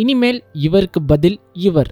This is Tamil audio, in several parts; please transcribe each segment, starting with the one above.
இனிமேல் இவருக்கு பதில் இவர்.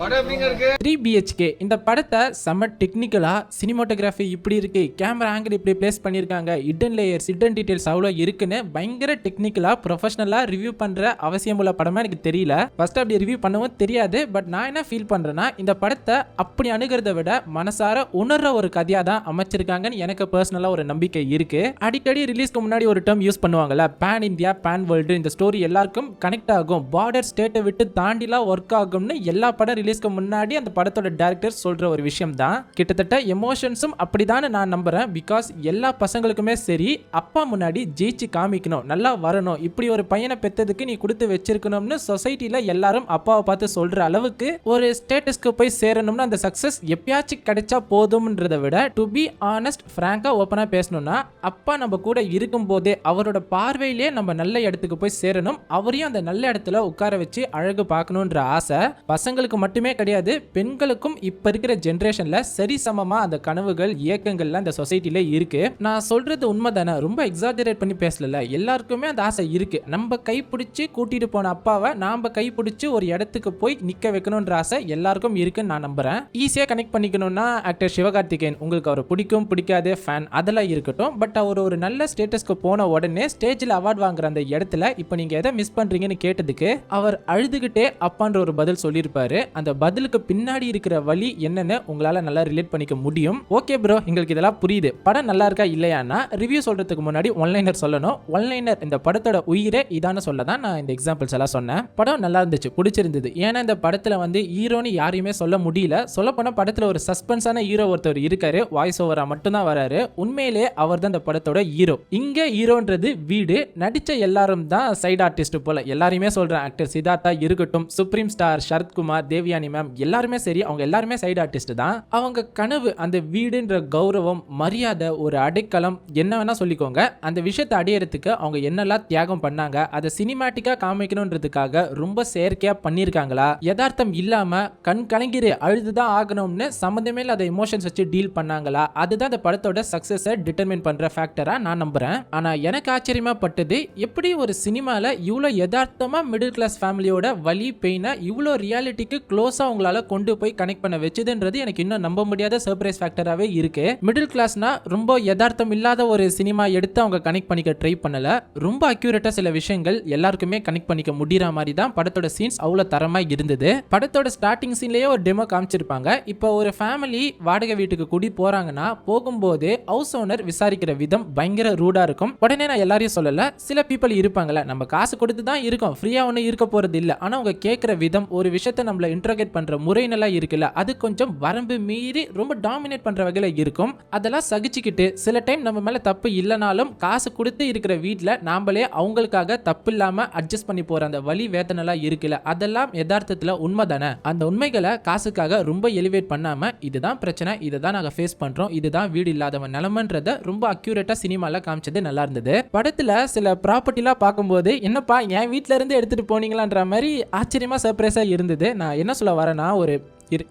படம் 3 BHK இந்த படத்தை செம்ம டெக்னிக்கலா சினிமாட்டோகிராஃபி இப்படி இருக்கு, கேமரா ஆங்கிள் இப்படி பிளேஸ் பண்ணியிருக்காங்க, ஹிடன் லேயர்ஸ் ஹிடன் டீடைல்ஸ் அவ்வளோ இருக்குன்னு பயங்கர டெக்னிக்கலா ப்ரொஃபஷனலா ரிவ்யூ பண்ற அவசியம் உள்ள படமா எனக்கு தெரியல. ஃபர்ஸ்ட் அப்படி ரிவ்யூ பண்ணவும் தெரியாது. பட் நான் என்ன ஃபீல் பண்றேன்னா, இந்த படத்தை அப்படி அணுகிறத விட மனசார உணர்ற ஒரு கதையா தான் அமைச்சிருக்காங்கன்னு எனக்கு பர்சனலா ஒரு நம்பிக்கை இருக்கு. அடிக்கடி ரிலீஸ்க்கு முன்னாடி ஒரு டேர்ம் யூஸ் பண்ணுவாங்கல்ல, பேன் இந்தியா பேன் வேர்ல்டு. இந்த ஸ்டோரி எல்லாருக்கும் கனெக்ட் ஆகும், பார்டர் ஸ்டேட்டை விட்டு தாண்டிலாம் ஒர்க் ஆகும்னு எல்லா படம் ரிலீஸ்க்கு முன்னாடி அந்த படத்தோட டைரக்டர் சொல்ற ஒரு விஷயம் தான். கிட்டத்தட்ட எமோஷன்ஸும் அப்படிதான் நான் நம்புறேன். பிகாஸ் எல்லா பசங்களுக்குமே சரி, அப்பா முன்னாடி ஜெயிச்சு காமிக்கணும், நல்லா வரணும், இப்படி ஒரு பையனை பெற்றதுக்கு நீ கொடுத்து வச்சிருக்கணும்னு சொசைட்டில எல்லாரும் அப்பாவை பார்த்து சொல்ற அளவுக்கு ஒரு ஸ்டேட்டஸ்க்கு போய் சேரணும்னு அந்த சக்சஸ் எப்பயாச்சும் கிடைச்சா போதும்ன்றதை விட, டு பி ஆனஸ்ட் ஃப்ராங்கா ஓப்பனா பேசணும்னா, அப்பா நம்ம கூட இருக்கும் போதே அவரோட பார்வையிலே நம்ம நல்ல இடத்துக்கு போய் சேரணும், அவரையும் அந்த நல்ல இடத்துல உட்கார வச்சு அழகு பார்க்கணுன்ற ஆசை பசங்களுக்கு மட்டுமே கிடையாது, பெண்களுக்கும் இப்ப இருக்கிற ஜெனரேஷன்ல சரி சமமா அந்த கனவுகள் இயக்கங்கள்லாம் இந்த சொசைட்டில இருக்கு. நான் சொல்றது உண்மைதானே, ரொம்ப எக்ஸாஜரேட் பண்ணி பேசல. எல்லாருக்குமே அந்த ஆசை இருக்கு. நம்ம கை பிடிச்சி கூட்டிட்டு போன அப்பாவை நாம கை பிடிச்சி ஒரு இடத்துக்கு போய் நிக்க வைக்கணும்ன்ற ஆசை எல்லாருக்கும் இருக்குன்னு நான் நம்புறேன். ஈஸியா கனெக்ட் பண்ணிக்கணும்னா ஆக்டர் சிவகார்த்திகேயன், உங்களுக்கு அவர் பிடிக்கும் பிடிக்காது ஃபேன் அதெல்லாம் இருக்கட்டும், பட் அவர் ஒரு நல்ல ஸ்டேட்டஸ்க்கு போன உடனே ஸ்டேஜ்ல அவார்ட் வாங்குற அந்த இடத்துல இப்ப நீங்க எதை மிஸ் பண்றீங்கன்னு கேட்டதுக்கு அவர் அழுதுகிட்டே அப்பான்ற ஒரு பதில் சொல்லியிருப்பாரு. அந்த பதிலுக்கு பின்னாடி இருக்கிற வழி என்னன்னு உங்களால நல்லா ரிலேட் பண்ணிக்க முடியும். ஓகே ப்ரோ, எங்களுக்கு இதெல்லாம் புரியுது. படம் நல்லா இருக்கா இல்லையானா ரிவ்யூ சொல்றதுக்கு முன்னாடி ஒன்லைனர் சொல்லணும். ஒன்லைனர் இந்த படத்தோட உயிரே இதான சொல்லதான் நான் இந்த எக்ஸாம்பிள்ஸ் எல்லாம் சொன்னேன். படம் நல்லா இருந்துச்சு, பிடிச்சிருந்தது. ஏன்னா இந்த படத்துல ஹீரோன்னு யாரையுமே சொல்ல முடியல. சொல்ல போனா படத்துல ஒரு சஸ்பென்ஸான ஹீரோ ஒருத்தர் இருக்காரு, வாய்ஸ் ஓவரா மட்டும் தான் வராரு. உண்மையிலே அவர் தான் இந்த படத்தோட ஹீரோ. இங்க ஹீரோன்றது வீடு, நடிச்ச எல்லாரும் தான் சைடு ஆர்டிஸ்ட் போல. எல்லாருமே சொல்றேன், ஆக்டர் சித்தார்த்தா இருக்கட்டும், supreme star Sarathkumar, Devayani ma'am எல்லாருமே சரி, அவங்க எல்லாருமே சைடு ஆர்டிஸ்ட் தான். அவங்க கனவு அந்த வீடுன்ற கௌரவம், மரியாதை, ஒரு அடைக்கலம் என்ன வேணா சொல்லிக்கோங்க, அந்த விஷயத்தை அடையறதுக்கு அவங்க என்னெல்லாம் தியாகம் பண்ணாங்க, அதை சினிமாட்டிக்கா காமிக்கணும்ன்றதுக்காக ரொம்ப செயற்கையா பண்ணியிருக்காங்களா, யதார்த்தம் இல்லாம கண் கலங்கிரு அழுதுதான் ஆகணும்னு சம்மந்தமே இல்லாத எமோஷன்ஸ் வச்சு டீல் பண்ணாங்களா, அதுதான் அந்த படத்தோட சக்சஸை டிட்டர்மின் பண்ற ஃபேக்டரா நான் நம்புறேன். ஆனா எனக்கு ஆச்சரியமா பட்டது, எப்படி ஒரு சினிமால இவ்வளோ யதார்த்தமா மிடில் கிளாஸ் ஃபேமிலியோட வலி பெயினை இவ்வளோ ரியாலிட்டிக்கு க்ளோஸா உங்களால கொண்டு போய் கனெக்ட் பண்ண வச்சதுன்றது எனக்கு இன்னும் நம்ப முடியாத சர்ப்ரைஸ் ஃபேக்டராகவே இருக்கு. மிடில் கிளாஸ்னா ரொம்ப யதார்த்தம் இல்லாத ஒரு சினிமா எடுத்து அவங்க கனெக்ட் பண்ணிக்க ட்ரை பண்ணல. ரொம்ப அக்யூரேட்டா சில விஷயங்கள் எல்லாருக்குமே கனெக்ட் பண்ணிக்க முடியற மாதிரி தான் படத்தோட சீன்ஸ் அவ்வளோ தரமா இருந்தது. படத்தோட ஸ்டார்டிங் சீன்லயே ஒரு டெமோ காமிச்சிருப்பாங்க. இப்போ ஒரு ஃபேமிலி வாடகை வீட்டுக்கு கூடி போறாங்கன்னா, போகும்போது ஹவுஸ் ஓனர் விசாரிக்கிற விதம் பயங்கர ரூடா இருக்கும். உடனே நான் எல்லாரையும் சொல்லல, சில பீப்புள் இருப்பாங்கல்ல, நம்ம காசு கொடுத்து தான் இருக்கோம், ஃப்ரீயா ஒன்றும் இருக்க போறது இல்லை, ஆனா அவங்க கேட்கிற விதம், ஒரு விஷயத்தை நம்மள இன்ட்ரோகேட் பண்ற முறைனெல்லாம் இருக்குல்ல, அது கொஞ்சம் வரம்பு மீறி ரொம்ப டாமினேட் பண்ற வகையில இருக்கும். அதெல்லாம் சகிச்சுக்கிட்டு சில டைம் நம்ம மேல தப்பு இல்லைனாலும் காசு கொடுத்து இருக்கிற வீட்டில் நாமளே அவங்களுக்காக தப்பு இல்லாம அட்ஜஸ்ட் பண்ணி போற அந்த வலி வேதனைலாம் இருக்குல்ல, அதெல்லாம் யதார்த்தத்துல உண்மைதானே. அந்த உண்மைகளை காசுக்காக ரொம்ப எலிவேட் பண்ணாம, இதுதான் பிரச்சனை, இதை தான் நாங்க ஃபேஸ் பண்றோம், இதுதான் வீடு இல்லாதவன் நிலைமைன்றத ரொம்ப அக்யூரேட்டா சினிமால காமிச்சது நல்லா இருந்தது. படத்துல சில ப்ராப்பர்ட்டிலாம் பார்க்கும்போது, என்னப்பா என் வீட்டில இருந்து எடுத்துட்டு போனீங்களான்ற மாதிரி ஆச்சரியமா சர்ப்ரைஸா இருந்தது. நான் என்ன சொல்ல வரேன்னா, ஒரு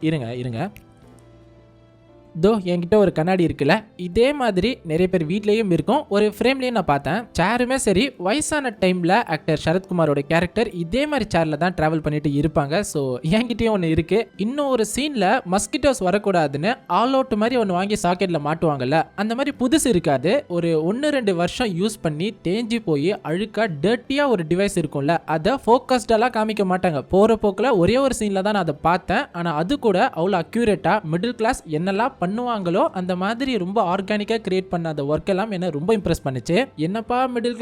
இருங்க தோ என்கிட்ட ஒரு கண்ணாடி இருக்குல்ல, இதே மாதிரி நிறைய பேர் வீட்லயும் இருக்கும், ஒரு ஃப்ரேம்லயும் நான் பார்த்தேன். சேருமே சரி, வயசான டைம்ல ஆக்டர் சரத்குமாரோட கேரக்டர் இதே மாதிரி சேர்ல தான் டிராவல் பண்ணிட்டு இருப்பாங்க. ஸோ என்கிட்டயும் ஒன்று இருக்கு. இன்னும் ஒரு சீன்ல மஸ்கிட்டோஸ் வரக்கூடாதுன்னு ஆல் அவுட் மாதிரி ஒன்று வாங்கி சாக்கெட்ல மாட்டுவாங்கல்ல, அந்த மாதிரி புதுசு இருக்காது, ஒரு 1-2 வருஷம் யூஸ் பண்ணி தேஞ்சி போய் அழுக்கா டர்ட்டியா ஒரு டிவைஸ் இருக்கும்ல, அதை ஃபோக்கஸ்டெல்லாம் காமிக்க மாட்டாங்க. போற போக்குல ஒரே ஒரு சீன்ல தான் நான் அதை பார்த்தேன். ஆனா அது கூட அவ்வளோ அக்யூரேட்டா மிடில் கிளாஸ் என்னெல்லாம் பண்ணுவாங்களோ அந்த மாதிரி ரொம்ப ஆர்கானிக்கா கிரியேட் பண்ண அந்த ஒர்க் எல்லாம் என்ன ரொம்ப இம்ப்ரெஸ் பண்ணுச்சு. என்னப்பா மிடில்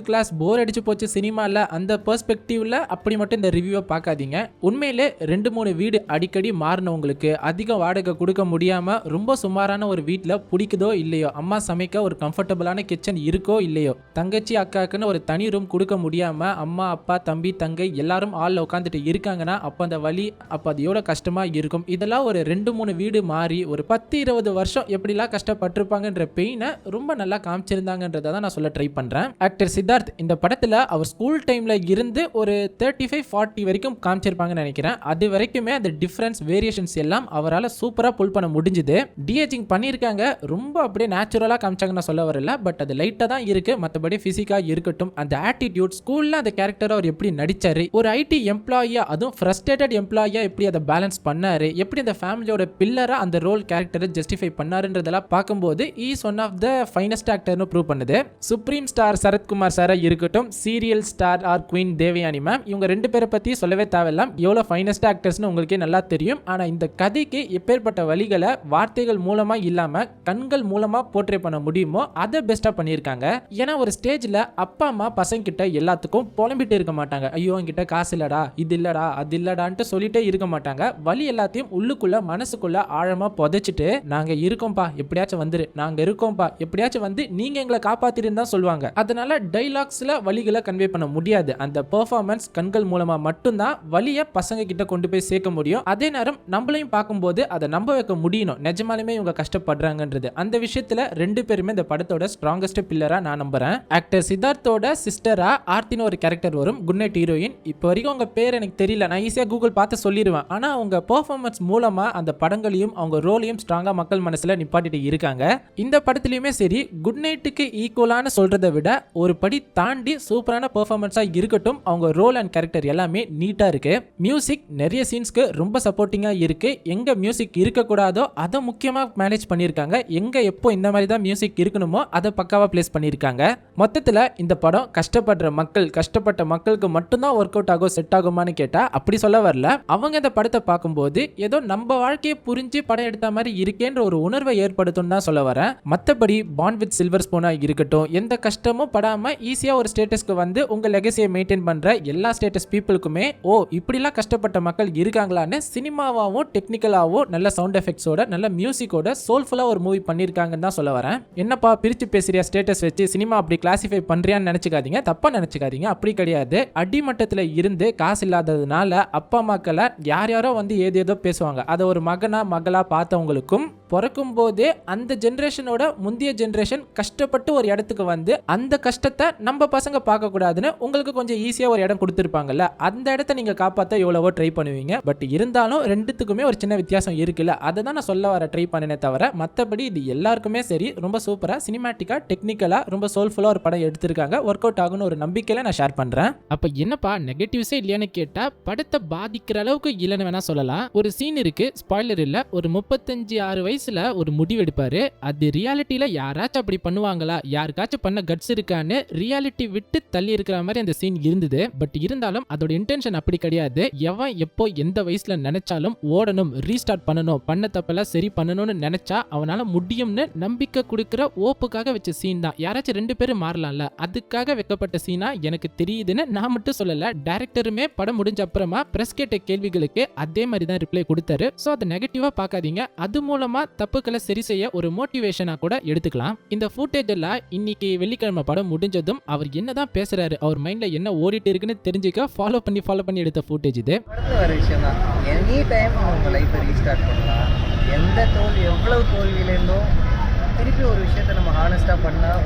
கிளாஸ் போர் அடிச்சு போச்சு சினிமால, அந்த பெர்ஸ்பெக்டிவ்ல அப்படி மட்டும் இந்த ரிவ்யூவை பார்க்காதீங்க. உண்மையிலே 2-3 வீடு அடிக்கடி மாறினவங்களுக்கு, அதிக வாடகை கொடுக்க முடியாம ரொம்ப சுமாரான ஒரு வீட்டில் பிடிக்குதோ இல்லையோ, அம்மா சமைக்க ஒரு கம்ஃபர்டபுளான கிச்சன் இருக்கோ இல்லையோ, தங்கச்சி அக்காக்குன்னு ஒரு தனி ரூம் கொடுக்க முடியாம அம்மா அப்பா தம்பி தங்கை எல்லாரும் ஆள்ல உட்காந்துட்டு இருக்காங்கன்னா, அப்போ அந்த வலி, அப்போ அது எவ்வளோ கஷ்டமா இருக்கும். இதெல்லாம் ஒரு 2-3 வீடு மாறி ஒரு 10 10-20 வருஷம் எப்படிலாம் கஷ்டப்பட்டிருப்பாங்கன்ற பெயினை ரொம்ப நல்லா காமிச்சிருந்தாங்கன்றதை தான் நான் சொல்ல ட்ரை பண்றேன். ஆக்டர் சித்தார்த் இந்த படத்துல அவர் ஸ்கூல் டைம்ல இருந்து ஒரு 35-40 வரைக்கும் காமிச்சிருப்பாங்கன்னு நினைக்கிறேன். அது வரைக்குமே அந்த டிஃபரன்ஸ் வேரியேஷன்ஸ் எல்லாம் அவரால் சூப்பரா புல் பண்ண முடிஞ்சுது. டிஏஜிங் பண்ணியிருக்காங்க, ரொம்ப அப்படியே நேச்சுரலா காமிச்சாங்கன்னு சொல்ல வரல, பட் அது லைட்டா தான் இருக்கு. மற்றபடி பிசிக்கா இருக்கட்டும், அந்த ஆட்டிடியூட், ஸ்கூல்ல அந்த கேரக்டர் அவர் எப்படி நடிச்சாரு, ஒரு ஐடி எம்ப்ளாயியா அதுவும் ஃப்ரஸ்ட்ரேட்டட் எம்ப்ளாயியா எப்படி அதை பேலன்ஸ் பண்ணாரு, எப்படி அந்த ஃபேமிலியோட பில்லரா அந்த ரோல் கேரக்டரை ஜஸ்டிஃபை பண்ணாருன்றதெல்லாம் பார்க்கும்போது is one of the finest ஆக்டர்னு ப்ரூவ் பண்ணுது. சுப்ரீம் ஸ்டார் சரத்குமார் சாரா இருக்கட்டும், serial star or queen Devayani ma'am, இவங்க 2 பேரை பத்தி சொல்லவே தேவையில்லாம். எவ்வளவு ஃபைனஸ்ட் ஆக்டர்ஸ்னு உங்களுக்கே நல்லா தெரியும். ஆனா இந்த கதைக்கு எப்பேற்பட்ட வழிகளை வார்த்தைகள் மூலமா இல்லாம கண்கள் மூலமா போர்ட்ரே பண்ண முடியுமோ அதை பெஸ்டா பண்ணியிருக்காங்க. ஏன்னா ஒரு ஸ்டேஜ்ல அப்பா அம்மா பசங்க கிட்ட எல்லாத்துக்கும் புலம்பிட்டு இருக்க மாட்டாங்க. ஐயோ என்கிட்ட காசு இல்லடா, இது இல்லடா, அது இல்லடான்ட்டு சொல்லிட்டே இருக்க மாட்டாங்க. வலி எல்லாத்தையும் உள்ளுக்குள்ள மனசுக்குள்ள ஆழமா புதைச்சிட்டு நாங்க இருக்கோம்பா எப்படியாச்சும் வந்துரு, நாங்க இருக்கோம்பா எப்படியாச்சும் வந்து நீங்க எங்களை காப்பாத்திருன்னு தான் சொல்லுவாங்க. அதனால டைலாக்ஸ்ல வலிகளை கன்வே பண்ண முடியாது. அந்த பெர்ஃபார்மன்ஸ் கண்கள் மூலமா மட்டும்தான் வலியை பசங்க கிட்ட கொண்டு போய் சேர்க்க முடியும். அதே நேரம் நம்மளையும் பார்க்கும்போது அதை நம்ப வைக்க முடியணும், நிஜமாலுமே இவங்க கஷ்டப்படுறாங்கன்றது. அந்த விஷயத்துல 2 பேருமே இந்த படத்தோட ஸ்ட்ராங்கஸ்ட் பில்லரா நான் நம்புறேன். ஆக்டர் சித்தார்த்தோட சிஸ்டரா ஆர்த்தின்னு ஒரு கேரக்டர் வரும், குட் நைட் ஹீரோயின். இப்போ வரைக்கும் அவங்க பேர் எனக்கு தெரியல, நான் ஈஸியா கூகுள் பார்த்து சொல்லிடுவேன். ஆனா அவங்க பெர்ஃபார்மன்ஸ் மூலமா அந்த படங்களையும் அவங்க ரோலையும் ஸ்ட்ராங்கா மக்கள் மனசுல நிப்பாட்டிட்டு இருக்காங்க. இந்த படத்துலயுமே சரி, குட் நைட்டுக்கு ஈக்குவலான சொல்றதை விட ஒரு படி தாண்டி சூப்பரான பெர்ஃபார்மன்ஸா இருக்கட்டும். அவங்க ரோல் அண்ட் கேரக்டர் எல்லாமே நீட்டா இருக்கு. மியூசிக் நிறைய சீன்ஸ்க்கு ரொம்ப சப்போர்ட்டிங்கா இருக்கு. எங்க மியூசிக் இருக்கக்கூடாதோ அதை முக்கியமா மேனேஜ் பண்ணியிருக்காங்க. எங்க எப்போ இந்த மாதிரி தான் மியூசிக் இருக்கணுமோ அதை பக்காவா பிளேஸ் பண்ணியிருக்காங்க. மொத்தத்துல இந்த படம் கஷ்டப்படுற மக்கள், கஷ்டப்பட்ட மக்களுக்கு மட்டும்தான் ஒர்க் அவுட் ஆகும், செட் ஆகுமான்னு கேட்டா அப்படி சொல்ல வரல. அவங்க இந்த படத்தை பார்க்கும்போது ஏதோ நம்ம வாழ்க்கையை புரிஞ்சு படம் எடுத்த மாதிரி இருக்கேன்ற ஒரு உணர்வை ஏற்படுத்தும் தான் சொல்ல வரேன். மற்றபடி பாண்ட் வித் சில்வர் ஸ்பூனா இருக்கட்டும், எந்த கஷ்டமும் படாம ஈஸியா ஒரு ஸ்டேட்டஸ்க்கு வந்து உங்க லெகசியை மெயின்டைன் பண்ற எல்லா ஸ்டேட்டஸ் பீப்புளுக்குமே ஓ இப்படிலாம் கஷ்டப்பட்ட மக்கள் இருக்காங்களான்னு சினிமாவாவும் டெக்னிக்கலாவும் நல்ல சவுண்ட் எஃபெக்ட்ஸோட நல்ல மியூசிக்கோட சோல்ஃபுல்லா ஒரு மூவி பண்ணிருக்காங்கன்னு தான் சொல்ல வரேன். என்னப்பா பிரிச்சு பேசுறியா ஸ்டேட்டஸ் வச்சு சினிமா அப்படி கிளாசிஃபை பண்றியான்னு நினைச்சுக்காதீங்க, தப்பா நினைச்சுக்காதீங்க. அப்படி கிடையாது. அடிமட்டத்தில் இருந்து காசு இல்லாததுனால அப்பா அம்மாக்களை யாரோ வந்து ஏதேதோ பேசுவாங்க. அதை ஒரு மகனா மகளா பார்த்தவங்களுக்கும் பிறக்கும் போதே அந்த ஜென்ரேஷனோட முந்தைய ஜென்ரேஷன் கஷ்டப்பட்டு ஒரு இடத்துக்கு வந்து அந்த கஷ்டத்தை நம்ம பசங்க பார்க்க கூடாதுன்னு உங்களுக்கு கொஞ்சம் ஈஸியா ஒரு இடம் கொடுத்துருப்பாங்கல்ல, அந்த இடத்த நீங்க காப்பாற்ற எவ்வளவோ ட்ரை பண்ணுவீங்க. பட் இருந்தாலும் ரெண்டுத்துக்குமே ஒரு சின்ன வித்தியாசம் இருக்குல்ல, அதை தான் நான் சொல்ல வர ட்ரை பண்ணினே தவிர மற்றபடி இது எல்லாருக்குமே சரி ரொம்ப சூப்பரா சினிமாட்டிக்கா டெக்னிக்கலா ரொம்ப சோல்ஃபுல்லா ஒரு படம் எடுத்திருக்காங்க. ஒர்க் அவுட் ஆகும்னு ஒரு நம்பிக்கையில நான் ஷேர் பண்றேன். அப்ப என்னப்பா நெகட்டிவ்ஸே இல்லையான்னு கேட்டா படத்தை பாதிக்கிற அளவுக்கு இல்லைன்னு வேணா சொல்லலாம். ஒரு சீன் இருக்கு, ஸ்பாய்லர் இல்ல, ஒரு 35-6 வயசுல ஒரு முடிவு எடுப்பாரு. அது ரியாலிட்டியில யாராச்சும் அப்படி பண்ணுவாங்களா, யாருக்காச்சும் பண்ண கட்ஸ் இருக்கான்னு ரியாலிட்டி விட்டு தள்ளி இருக்கிற மாதிரி அந்த சீன் இருந்தது. பட் இருந்தாலும் அதோட இன்டென்ஷன் அப்படி கிடையாது. எவன் எப்போ எந்த வயசுல நினைச்சாலும் ஓடணும், ரீஸ்டார்ட் பண்ணணும், பண்ண தப்பெல்லாம் சரி பண்ணணும்னு நினைச்சா அவனால முடியும்னு நம்பிக்கை கொடுக்கிற ஓப்புக்காக வச்ச சீன் தான். யாராச்சும் 2 பேரும் மாறலாம்ல, அதுக்காக வைக்கப்பட்ட சீனா எனக்கு தெரியுதுன்னு நான் மட்டும் சொல்லல. டைரக்டருமே படம் முடிஞ்ச அப்புறமா பிரஸ் கேட்ட கேள்விகளுக்கு அதே மாதிரி தான் ரிப்ளை கொடுத்தாரு. சோ அதை நெகட்டிவா பார்க்காதீங்க. அது மூலமா தப்புக்களை சரி செய்ய ஒரு மோட்டிவேஷனா கூட எடுத்துக்கலாம். இந்த ஃபுட்டேஜ் எல்லாம் இன்னைக்கு வெள்ளிக்கிழமை படம் முடிஞ்சதும் அவர் என்னதான் பேசுறாரு, அவர் மைண்ட்ல என்ன ஓடிட்டு இருக்குன்னு தெரிஞ்சுக்க ஃபாலோ பண்ணி எடுத்த ஃபுட்டேஜ் இது. ஒரு விஷயம் தான், எனி டைம் உங்க லைஃப்பை ரீஸ்டார்ட் பண்ணலாம். எந்த தோல்வி எவ்வளவு தோல்வியிலேருந்தும் திருப்பி ஒரு விஷயத்தை நம்ம ஹானஸ்டாக பண்ணால்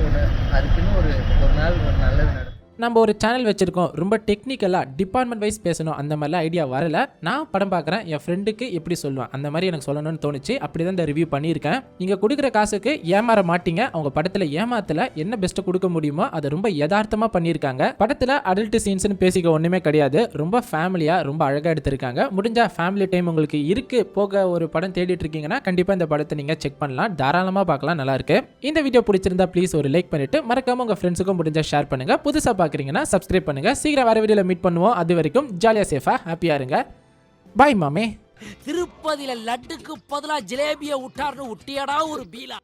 அதுக்குன்னு ஒரு நாள் ஒரு நல்லது நடக்கும். நம்ம ஒரு சேனல் வச்சிருக்கோம், ரொம்ப டெக்னிக்கலாக டிபார்ட்மெண்ட் வைஸ் பேசணும், அந்த மாதிரிலாம் ஐடியா வரல. நான் படம் பார்க்குறேன், என் ஃப்ரெண்டுக்கு எப்படி சொல்லுவேன் அந்த மாதிரி எனக்கு சொல்லணும்னு தோணுச்சு. அப்படி தான் இந்த ரிவ்யூ பண்ணியிருக்கேன். நீங்கள் கொடுக்குற காசுக்கு ஏமாற மாட்டீங்க. அவங்க படத்தில் ஏமாத்தில் என்ன பெஸ்ட்டு கொடுக்க முடியுமோ அதை ரொம்ப யதார்த்தமாக பண்ணியிருக்காங்க. படத்தில் அடல்ட் சீன்ஸ்னு பேசிக்க ஒன்றுமே கிடையாது. ரொம்ப ஃபேமிலியாக ரொம்ப அழகாக எடுத்திருக்காங்க. முடிஞ்சால் ஃபேமிலி டைம் உங்களுக்கு இருக்குது போக ஒரு படம் தேடிட்டு இருக்கீங்கன்னா கண்டிப்பாக இந்த படத்தை நீங்கள் செக் பண்ணலாம், தாராளமாக பார்க்கலாம், நல்லாயிருக்கு. இந்த வீடியோ பிடிச்சிருந்தா ப்ளீஸ் ஒரு லைக் பண்ணிவிட்டு மறக்காமல் உங்கள் ஃப்ரெண்ட்ஸுக்கும் முடிஞ்சால் ஷேர் பண்ணுங்கள். புதுசாக பார்க்குறீங்கன்னா சப்ஸ்கிரைப் பண்ணுங்க. சீக்கிரம் வேற வீடியோல மீட் பண்ணுவோம். அது வரைக்கும் ஜாலியா சேஃபா ஹாப்பியா இருங்க. பை மாமே. திருப்பதியில லட்டுக்கு பதிலா ஜிலேபியை விட்டார்னு விட்டியாடா ஒரு பீலா.